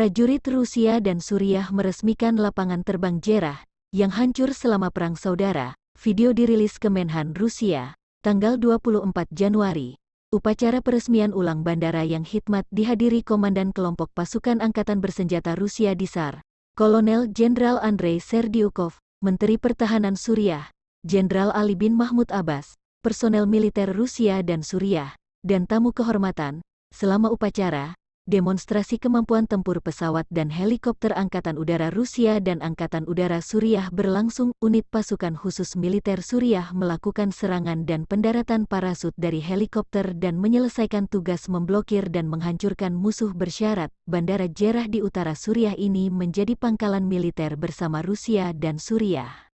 Prajurit Rusia dan Suriah meresmikan lapangan terbang Jerah yang hancur selama Perang Saudara. Video dirilis Kemenhan Rusia, tanggal 24 Januari. Upacara peresmian ulang bandara yang hikmat dihadiri Komandan Kelompok Pasukan Angkatan Bersenjata Rusia di SAR, Kolonel Jenderal Andrei Serdyukov, Menteri Pertahanan Suriah, Jenderal Ali bin Mahmud Abbas, personel militer Rusia dan Suriah, dan tamu kehormatan. Selama upacara, demonstrasi kemampuan tempur pesawat dan helikopter Angkatan Udara Rusia dan Angkatan Udara Suriah berlangsung. Unit pasukan khusus militer Suriah melakukan serangan dan pendaratan parasut dari helikopter dan menyelesaikan tugas memblokir dan menghancurkan musuh bersyarat. Bandara Jerah di utara Suriah ini menjadi pangkalan militer bersama Rusia dan Suriah.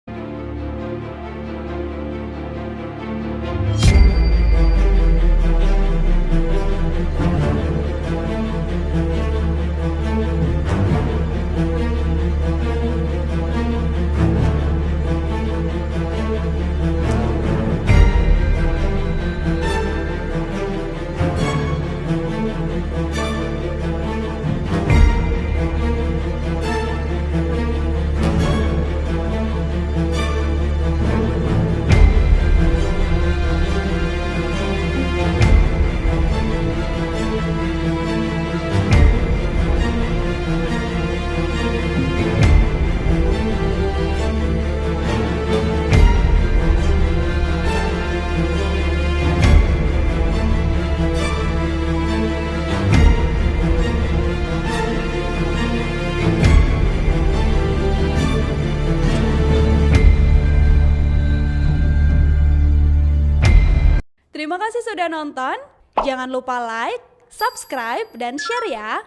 Terima kasih sudah nonton. Jangan lupa like, subscribe, dan share ya.